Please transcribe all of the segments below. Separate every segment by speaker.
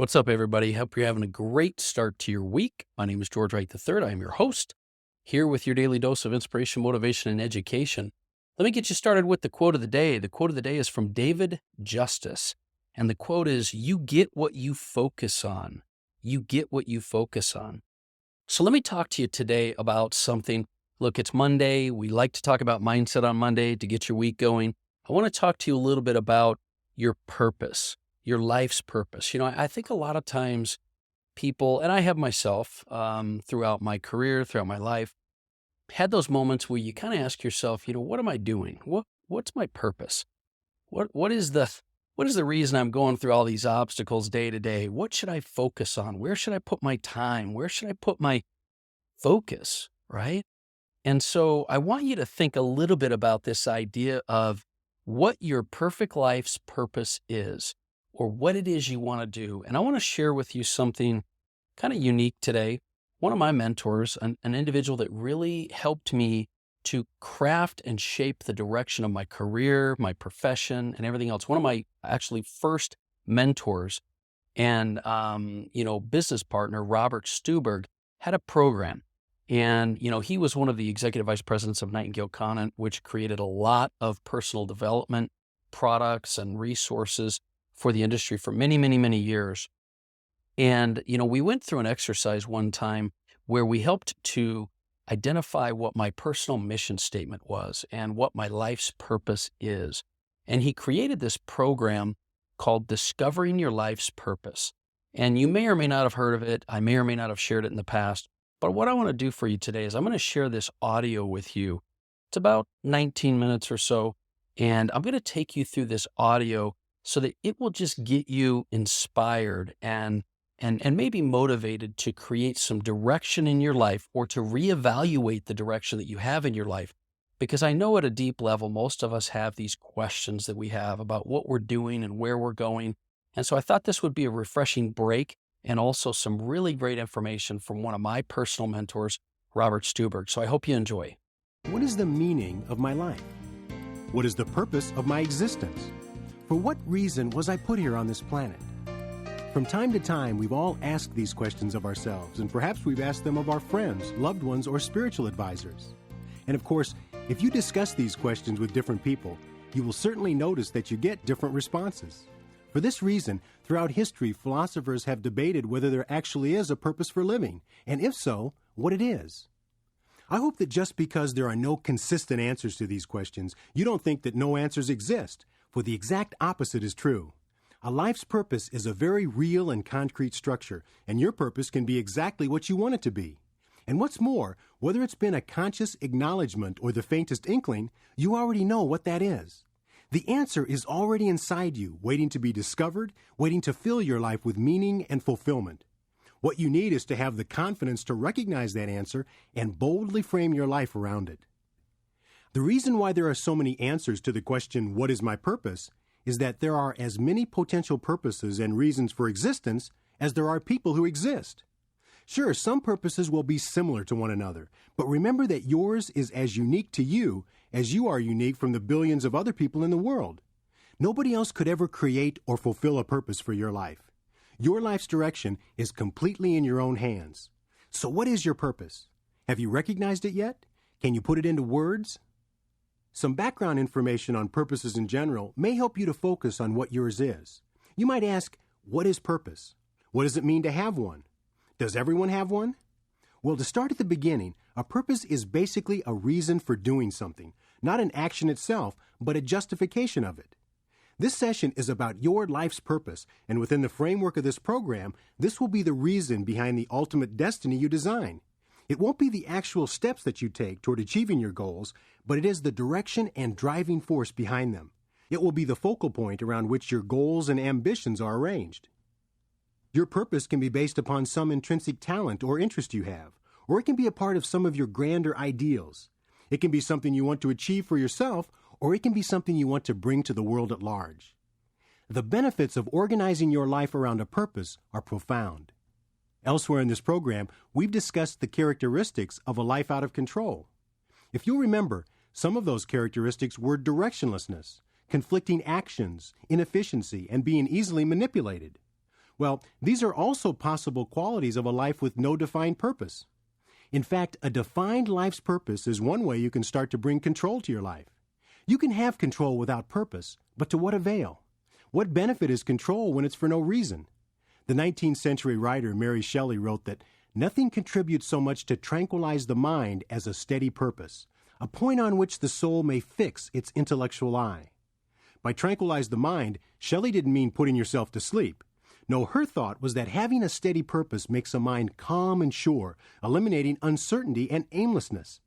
Speaker 1: What's up, everybody? Hope you're having a great start to your week. My name is George Wright III. I am your host, here with your daily dose of inspiration, motivation, and education. Let me get you started with the quote of the day. The quote of the day is from David Justice, and the quote is, "You get what you focus on. You get what you focus on." So let me talk to you today about something. Look, it's Monday. We like to talk about mindset on Monday to get your week going. I want to talk to you a little bit about your purpose. Your life's purpose. I think a lot of times people, and I have myself throughout my career, throughout my life, had those moments where you kind of ask yourself, what am I doing? What's my purpose? What is the reason I'm going through all these obstacles day to day? What should I focus on? Where should I put my time? Where should I put my focus? Right? And so I want you to think a little bit about this idea of what your perfect life's purpose is, or what it is you want to do. And I want to share with you something kind of unique today. One of my mentors, an individual that really helped me to craft and shape the direction of my career, my profession, and everything else. One of my actually first mentors and, business partner, Robert Stuberg, had a program. And, he was one of the executive vice presidents of Nightingale Conant, which created a lot of personal development products and resources for the industry for many, many, many years. And, we went through an exercise one time where we helped to identify what my personal mission statement was and what my life's purpose is. And he created this program called Discovering Your Life's Purpose. And you may or may not have heard of it. I may or may not have shared it in the past. But what I want to do for you today is I'm going to share this audio with you. It's about 19 minutes or so. And I'm going to take you through this audio so that it will just get you inspired and maybe motivated to create some direction in your life, or to reevaluate the direction that you have in your life. Because I know at a deep level, most of us have these questions that we have about what we're doing and where we're going. And so I thought this would be a refreshing break, and also some really great information from one of my personal mentors, Robert Stuberg. So I hope you enjoy.
Speaker 2: What is the meaning of my life? What is the purpose of my existence? For what reason was I put here on this planet? From time to time, we've all asked these questions of ourselves, and perhaps we've asked them of our friends, loved ones, or spiritual advisors. And of course, if you discuss these questions with different people, you will certainly notice that you get different responses. For this reason, throughout history, philosophers have debated whether there actually is a purpose for living, and if so, what it is. I hope that just because there are no consistent answers to these questions, you don't think that no answers exist, for the exact opposite is true. A life's purpose is a very real and concrete structure, and your purpose can be exactly what you want it to be. And what's more, whether it's been a conscious acknowledgement or the faintest inkling, you already know what that is. The answer is already inside you, waiting to be discovered, waiting to fill your life with meaning and fulfillment. What you need is to have the confidence to recognize that answer and boldly frame your life around it. The reason why there are so many answers to the question, what is my purpose, is that there are as many potential purposes and reasons for existence as there are people who exist. Sure, some purposes will be similar to one another, but remember that yours is as unique to you as you are unique from the billions of other people in the world. Nobody else could ever create or fulfill a purpose for your life. Your life's direction is completely in your own hands. So what is your purpose? Have you recognized it yet? Can you put it into words? Some background information on purposes in general may help you to focus on what yours is. You might ask, what is purpose? What does it mean to have one? Does everyone have one? Well, to start at the beginning, a purpose is basically a reason for doing something, not an action itself, but a justification of it. This session is about your life's purpose, and within the framework of this program, this will be the reason behind the ultimate destiny you design. It won't be the actual steps that you take toward achieving your goals, but it is the direction and driving force behind them. It will be the focal point around which your goals and ambitions are arranged. Your purpose can be based upon some intrinsic talent or interest you have, or it can be a part of some of your grander ideals. It can be something you want to achieve for yourself, or it can be something you want to bring to the world at large. The benefits of organizing your life around a purpose are profound. Elsewhere in this program, we've discussed the characteristics of a life out of control. If you'll remember, some of those characteristics were directionlessness, conflicting actions, inefficiency, and being easily manipulated. Well, these are also possible qualities of a life with no defined purpose. In fact, a defined life's purpose is one way you can start to bring control to your life. You can have control without purpose, but to what avail? What benefit is control when it's for no reason? The 19th century writer Mary Shelley wrote that nothing contributes so much to tranquilize the mind as a steady purpose, a point on which the soul may fix its intellectual eye. By tranquilize the mind, Shelley didn't mean putting yourself to sleep. No, her thought was that having a steady purpose makes a mind calm and sure, eliminating uncertainty and aimlessness.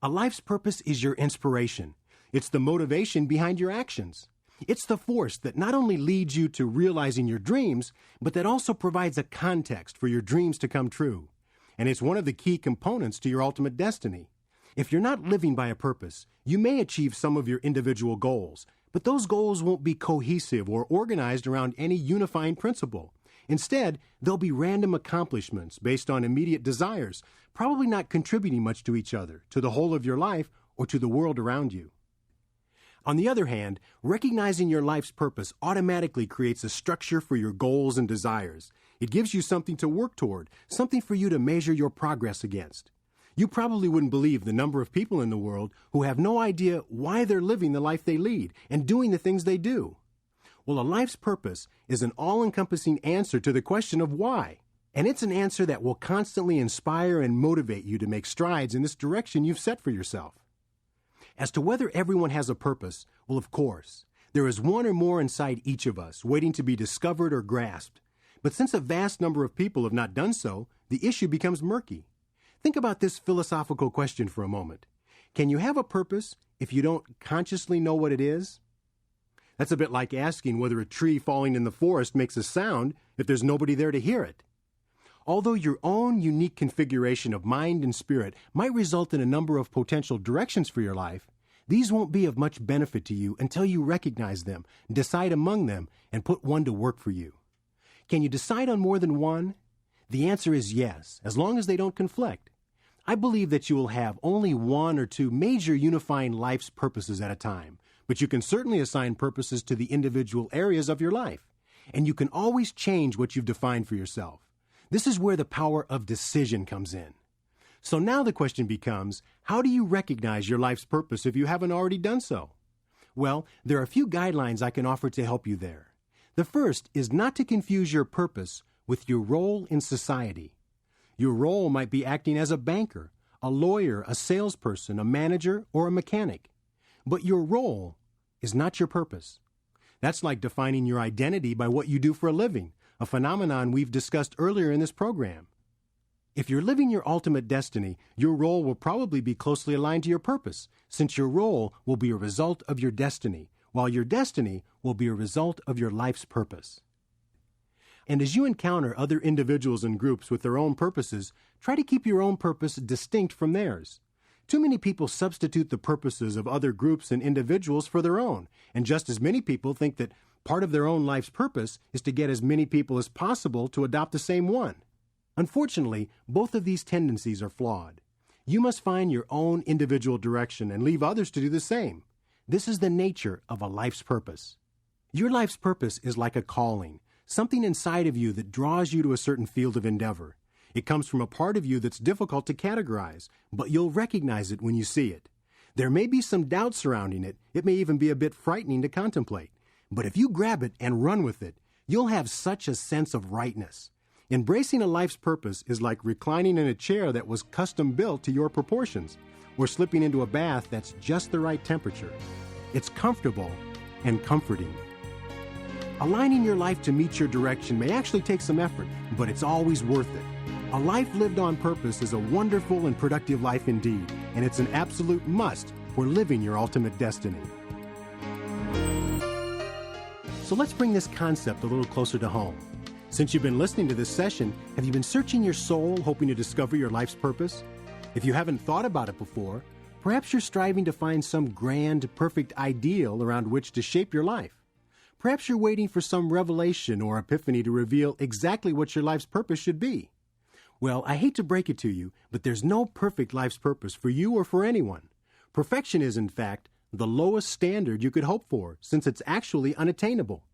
Speaker 2: A life's purpose is your inspiration. It's the motivation behind your actions. It's the force that not only leads you to realizing your dreams, but that also provides a context for your dreams to come true. And it's one of the key components to your ultimate destiny. If you're not living by a purpose, you may achieve some of your individual goals, but those goals won't be cohesive or organized around any unifying principle. Instead, they'll be random accomplishments based on immediate desires, probably not contributing much to each other, to the whole of your life, or to the world around you. On the other hand, recognizing your life's purpose automatically creates a structure for your goals and desires. It gives you something to work toward, something for you to measure your progress against. You probably wouldn't believe the number of people in the world who have no idea why they're living the life they lead and doing the things they do. Well, a life's purpose is an all-encompassing answer to the question of why, and it's an answer that will constantly inspire and motivate you to make strides in this direction you've set for yourself. As to whether everyone has a purpose, well, of course, there is one or more inside each of us waiting to be discovered or grasped. But since a vast number of people have not done so, the issue becomes murky. Think about this philosophical question for a moment. Can you have a purpose if you don't consciously know what it is? That's a bit like asking whether a tree falling in the forest makes a sound if there's nobody there to hear it. Although your own unique configuration of mind and spirit might result in a number of potential directions for your life, these won't be of much benefit to you until you recognize them, decide among them, and put one to work for you. Can you decide on more than one? The answer is yes, as long as they don't conflict. I believe that you will have only one or two major unifying life's purposes at a time, but you can certainly assign purposes to the individual areas of your life, and you can always change what you've defined for yourself. This is where the power of decision comes in. So now the question becomes, how do you recognize your life's purpose if you haven't already done so? Well, there are a few guidelines I can offer to help you there. The first is not to confuse your purpose with your role in society. Your role might be acting as a banker, a lawyer, a salesperson, a manager, or a mechanic. But your role is not your purpose. That's like defining your identity by what you do for a living, a phenomenon we've discussed earlier in this program. If you're living your ultimate destiny, your role will probably be closely aligned to your purpose, since your role will be a result of your destiny, while your destiny will be a result of your life's purpose. And as you encounter other individuals and groups with their own purposes, try to keep your own purpose distinct from theirs. Too many people substitute the purposes of other groups and individuals for their own, and just as many people think that part of their own life's purpose is to get as many people as possible to adopt the same one. Unfortunately, both of these tendencies are flawed. You must find your own individual direction and leave others to do the same. This is the nature of a life's purpose. Your life's purpose is like a calling, something inside of you that draws you to a certain field of endeavor. It comes from a part of you that's difficult to categorize, but you'll recognize it when you see it. There may be some doubt surrounding it. It may even be a bit frightening to contemplate. But if you grab it and run with it, you'll have such a sense of rightness. Embracing a life's purpose is like reclining in a chair that was custom built to your proportions, or slipping into a bath that's just the right temperature. It's comfortable and comforting. Aligning your life to meet your direction may actually take some effort, but it's always worth it. A life lived on purpose is a wonderful and productive life indeed, and it's an absolute must for living your ultimate destiny. So let's bring this concept a little closer to home. Since you've been listening to this session, have you been searching your soul, hoping to discover your life's purpose? If you haven't thought about it before, perhaps you're striving to find some grand, perfect ideal around which to shape your life. Perhaps you're waiting for some revelation or epiphany to reveal exactly what your life's purpose should be. Well, I hate to break it to you, but there's no perfect life's purpose for you or for anyone. Perfection is, in fact, the lowest standard you could hope for, since it's actually unattainable.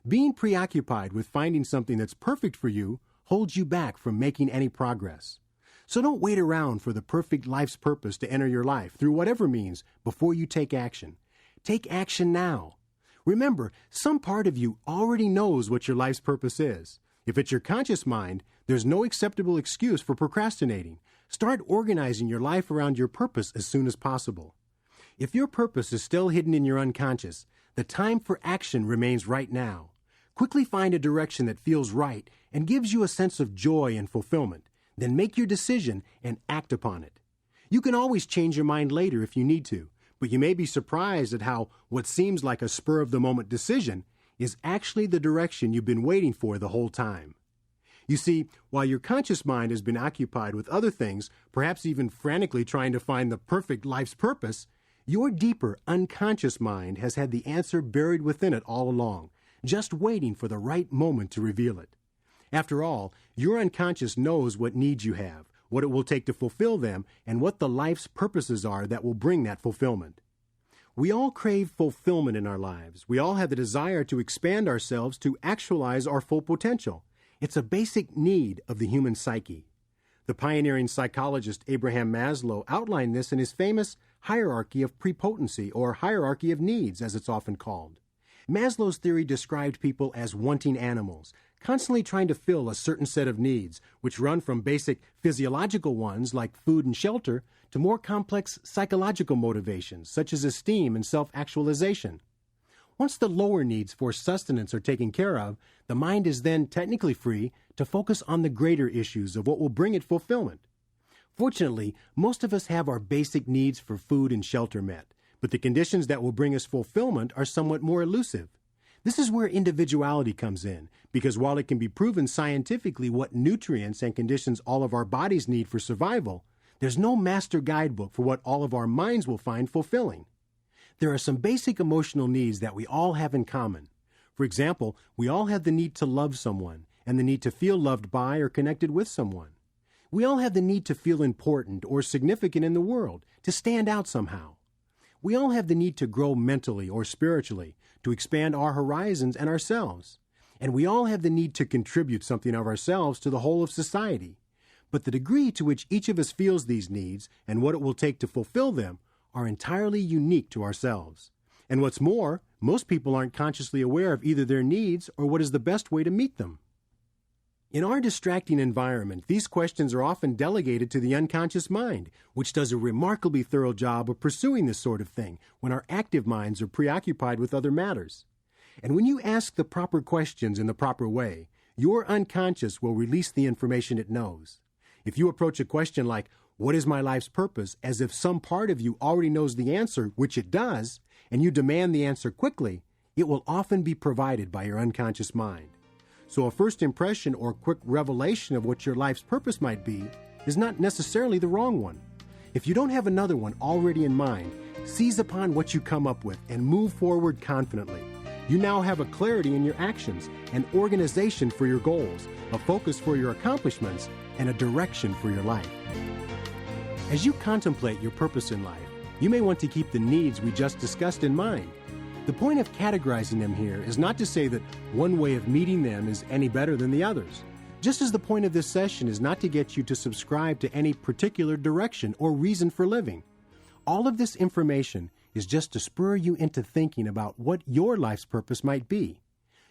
Speaker 2: Being preoccupied with finding something that's perfect for you holds you back from making any progress. So don't wait around for the perfect life's purpose to enter your life through whatever means before you take action. Take action now. Remember, some part of you already knows what your life's purpose is. If it's your conscious mind, there's no acceptable excuse for procrastinating. Start organizing your life around your purpose as soon as possible. If your purpose is still hidden in your unconscious, the time for action remains right now. Quickly find a direction that feels right and gives you a sense of joy and fulfillment. Then make your decision and act upon it. You can always change your mind later if you need to, but you may be surprised at how what seems like a spur-of-the-moment decision is actually the direction you've been waiting for the whole time. You see, while your conscious mind has been occupied with other things, perhaps even frantically trying to find the perfect life's purpose, your deeper unconscious mind has had the answer buried within it all along, just waiting for the right moment to reveal it. After all, your unconscious knows what needs you have, what it will take to fulfill them, and what the life's purposes are that will bring that fulfillment. We all crave fulfillment in our lives. We all have the desire to expand ourselves to actualize our full potential. It's a basic need of the human psyche. The pioneering psychologist Abraham Maslow outlined this in his famous hierarchy of prepotency, or hierarchy of needs, as it's often called. Maslow's theory described people as wanting animals, constantly trying to fill a certain set of needs, which run from basic physiological ones like food and shelter to more complex psychological motivations, such as esteem and self-actualization. Once the lower needs for sustenance are taken care of, the mind is then technically free to focus on the greater issues of what will bring it fulfillment. Fortunately, most of us have our basic needs for food and shelter met, but the conditions that will bring us fulfillment are somewhat more elusive. This is where individuality comes in, because while it can be proven scientifically what nutrients and conditions all of our bodies need for survival, there's no master guidebook for what all of our minds will find fulfilling. There are some basic emotional needs that we all have in common. For example, we all have the need to love someone and the need to feel loved by or connected with someone. We all have the need to feel important or significant in the world, to stand out somehow. We all have the need to grow mentally or spiritually, to expand our horizons and ourselves. And we all have the need to contribute something of ourselves to the whole of society. But the degree to which each of us feels these needs and what it will take to fulfill them are entirely unique to ourselves. And what's more, most people aren't consciously aware of either their needs or what is the best way to meet them. In our distracting environment, these questions are often delegated to the unconscious mind, which does a remarkably thorough job of pursuing this sort of thing when our active minds are preoccupied with other matters. And when you ask the proper questions in the proper way, your unconscious will release the information it knows. If you approach a question like, "What is my life's purpose?" as if some part of you already knows the answer, which it does, and you demand the answer quickly, it will often be provided by your unconscious mind. So a first impression or quick revelation of what your life's purpose might be is not necessarily the wrong one. If you don't have another one already in mind, seize upon what you come up with and move forward confidently. You now have a clarity in your actions, an organization for your goals, a focus for your accomplishments, and a direction for your life. As you contemplate your purpose in life, you may want to keep the needs we just discussed in mind. The point of categorizing them here is not to say that one way of meeting them is any better than the others. Just as the point of this session is not to get you to subscribe to any particular direction or reason for living. All of this information is just to spur you into thinking about what your life's purpose might be.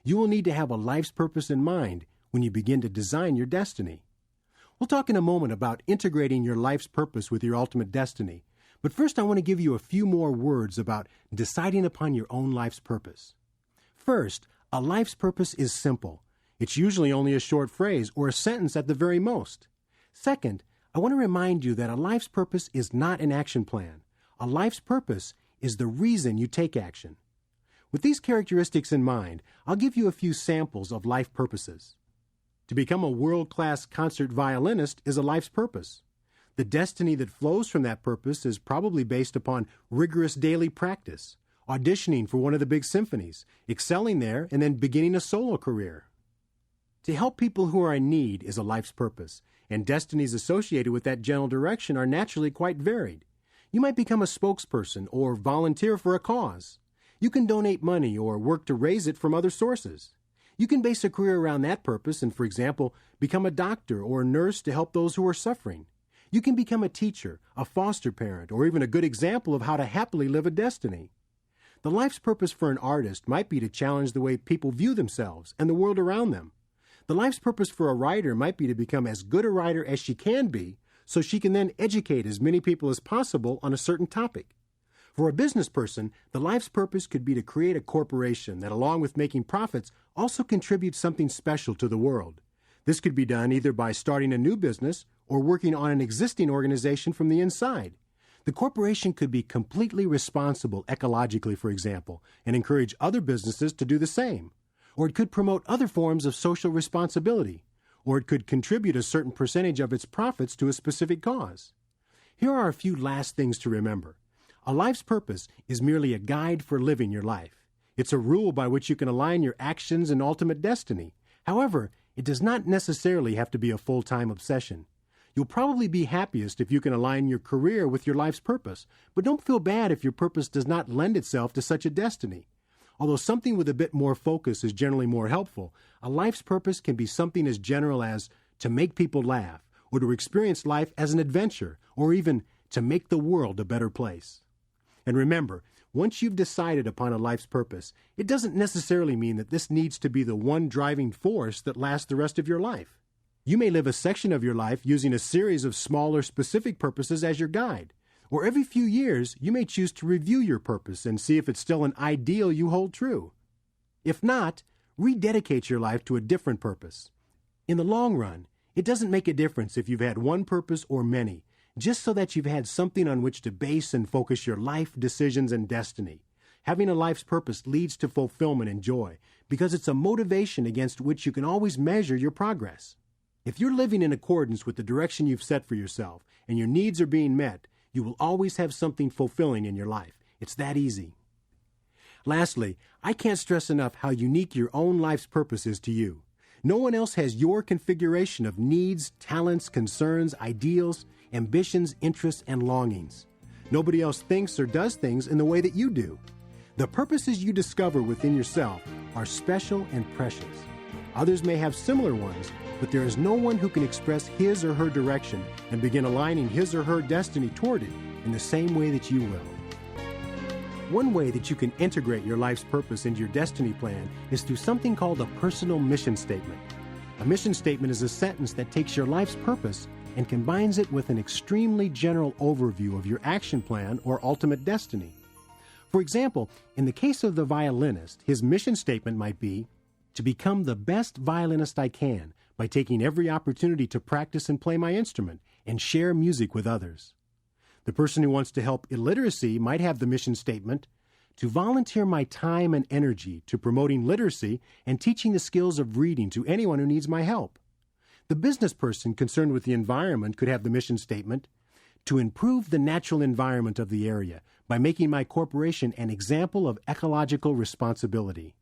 Speaker 2: You will need to have a life's purpose in mind when you begin to design your destiny. We'll talk in a moment about integrating your life's purpose with your ultimate destiny. But first, I want to give you a few more words about deciding upon your own life's purpose. First, a life's purpose is simple. It's usually only a short phrase or a sentence at the very most. Second, I want to remind you that a life's purpose is not an action plan. A life's purpose is the reason you take action. With these characteristics in mind, I'll give you a few samples of life purposes. To become a world-class concert violinist is a life's purpose. The destiny that flows from that purpose is probably based upon rigorous daily practice, auditioning for one of the big symphonies, excelling there, and then beginning a solo career. To help people who are in need is a life's purpose, and destinies associated with that general direction are naturally quite varied. You might become a spokesperson or volunteer for a cause. You can donate money or work to raise it from other sources. You can base a career around that purpose and, for example, become a doctor or a nurse to help those who are suffering. You can become a teacher, a foster parent, or even a good example of how to happily live a destiny. The life's purpose for an artist might be to challenge the way people view themselves and the world around them. The life's purpose for a writer might be to become as good a writer as she can be so she can then educate as many people as possible on a certain topic. For a business person, the life's purpose could be to create a corporation that, along with making profits, also contributes something special to the world. This could be done either by starting a new business or working on an existing organization from the inside. The corporation could be completely responsible ecologically, for example, and encourage other businesses to do the same. Or it could promote other forms of social responsibility. Or it could contribute a certain percentage of its profits to a specific cause. Here are a few last things to remember. A life's purpose is merely a guide for living your life. It's a rule by which you can align your actions and ultimate destiny. However, it does not necessarily have to be a full-time obsession. You'll probably be happiest if you can align your career with your life's purpose, but don't feel bad if your purpose does not lend itself to such a destiny. Although something with a bit more focus is generally more helpful, a life's purpose can be something as general as to make people laugh, or to experience life as an adventure, or even to make the world a better place. And remember, once you've decided upon a life's purpose, it doesn't necessarily mean that this needs to be the one driving force that lasts the rest of your life. You may live a section of your life using a series of smaller specific purposes as your guide. Or every few years, you may choose to review your purpose and see if it's still an ideal you hold true. If not, rededicate your life to a different purpose. In the long run, it doesn't make a difference if you've had one purpose or many, just so that you've had something on which to base and focus your life, decisions, and destiny. Having a life's purpose leads to fulfillment and joy, because it's a motivation against which you can always measure your progress. If you're living in accordance with the direction you've set for yourself, and your needs are being met, you will always have something fulfilling in your life. It's that easy. Lastly, I can't stress enough how unique your own life's purpose is to you. No one else has your configuration of needs, talents, concerns, ideals, ambitions, interests, and longings. Nobody else thinks or does things in the way that you do. The purposes you discover within yourself are special and precious. Others may have similar ones, but there is no one who can express his or her direction and begin aligning his or her destiny toward it in the same way that you will. One way that you can integrate your life's purpose into your destiny plan is through something called a personal mission statement. A mission statement is a sentence that takes your life's purpose and combines it with an extremely general overview of your action plan or ultimate destiny. For example, in the case of the violinist, his mission statement might be, to become the best violinist I can by taking every opportunity to practice and play my instrument and share music with others. The person who wants to help illiteracy might have the mission statement, to volunteer my time and energy to promoting literacy and teaching the skills of reading to anyone who needs my help. The business person concerned with the environment could have the mission statement, to improve the natural environment of the area by making my corporation an example of ecological responsibility.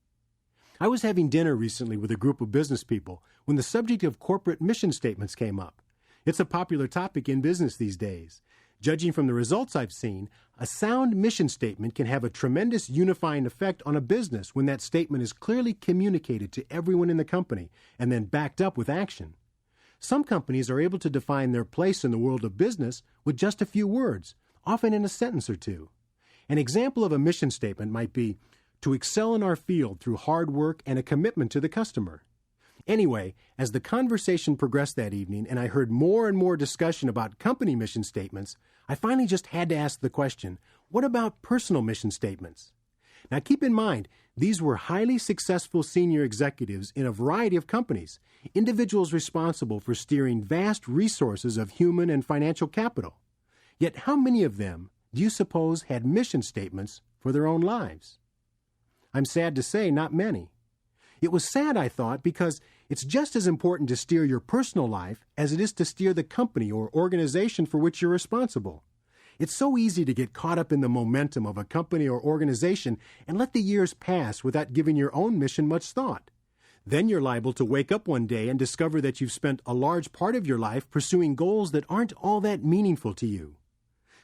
Speaker 2: I was having dinner recently with a group of business people when the subject of corporate mission statements came up. It's a popular topic in business these days. Judging from the results I've seen, a sound mission statement can have a tremendous unifying effect on a business when that statement is clearly communicated to everyone in the company and then backed up with action. Some companies are able to define their place in the world of business with just a few words, often in a sentence or two. An example of a mission statement might be, to excel in our field through hard work and a commitment to the customer. Anyway, as the conversation progressed that evening and I heard more and more discussion about company mission statements, I finally just had to ask the question, what about personal mission statements? Now keep in mind, these were highly successful senior executives in a variety of companies, individuals responsible for steering vast resources of human and financial capital. Yet how many of them do you suppose had mission statements for their own lives? I'm sad to say not many. It was sad, I thought, because it's just as important to steer your personal life as it is to steer the company or organization for which you're responsible. It's so easy to get caught up in the momentum of a company or organization and let the years pass without giving your own mission much thought. Then you're liable to wake up one day and discover that you've spent a large part of your life pursuing goals that aren't all that meaningful to you.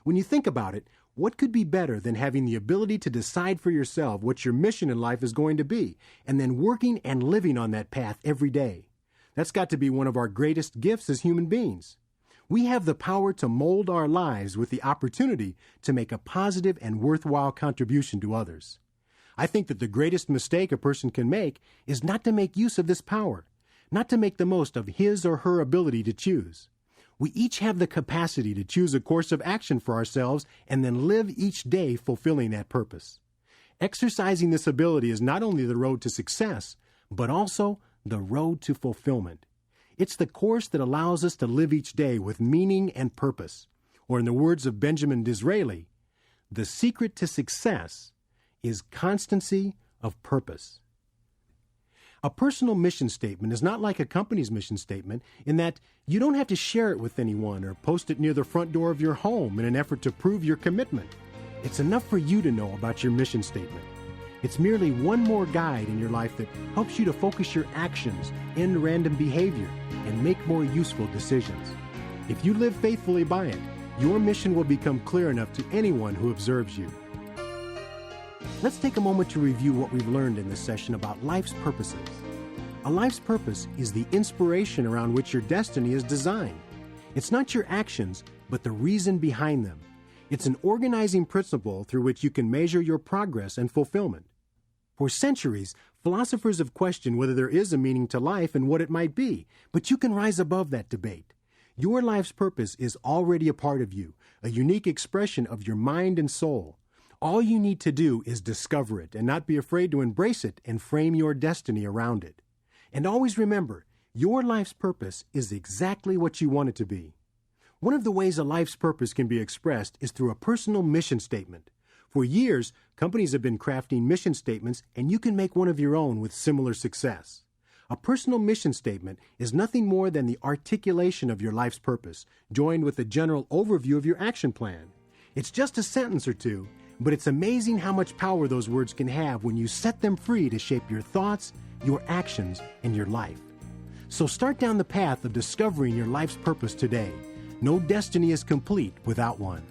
Speaker 2: When you think about it, What could be better than having the ability to decide for yourself what your mission in life is going to be, and then working and living on that path every day? That's got to be one of our greatest gifts as human beings. We have the power to mold our lives with the opportunity to make a positive and worthwhile contribution to others. I think that the greatest mistake a person can make is not to make use of this power, not to make the most of his or her ability to choose. We each have the capacity to choose a course of action for ourselves and then live each day fulfilling that purpose. Exercising this ability is not only the road to success, but also the road to fulfillment. It's the course that allows us to live each day with meaning and purpose. Or in the words of Benjamin Disraeli, the secret to success is constancy of purpose. A personal mission statement is not like a company's mission statement in that you don't have to share it with anyone or post it near the front door of your home in an effort to prove your commitment. It's enough for you to know about your mission statement. It's merely one more guide in your life that helps you to focus your actions, end random behavior, and make more useful decisions. If you live faithfully by it, your mission will become clear enough to anyone who observes you. Let's take a moment to review what we've learned in this session about life's purposes. A life's purpose is the inspiration around which your destiny is designed. It's not your actions, but the reason behind them. It's an organizing principle through which you can measure your progress and fulfillment. For centuries, philosophers have questioned whether there is a meaning to life and what it might be, but you can rise above that debate. Your life's purpose is already a part of you, a unique expression of your mind and soul. All you need to do is discover it and not be afraid to embrace it and frame your destiny around it. And always remember, your life's purpose is exactly what you want it to be. One of the ways a life's purpose can be expressed is through a personal mission statement. For years, companies have been crafting mission statements, and you can make one of your own with similar success. A personal mission statement is nothing more than the articulation of your life's purpose, joined with a general overview of your action plan. It's just a sentence or two, but it's amazing how much power those words can have when you set them free to shape your thoughts, your actions, and your life. So start down the path of discovering your life's purpose today. No destiny is complete without one.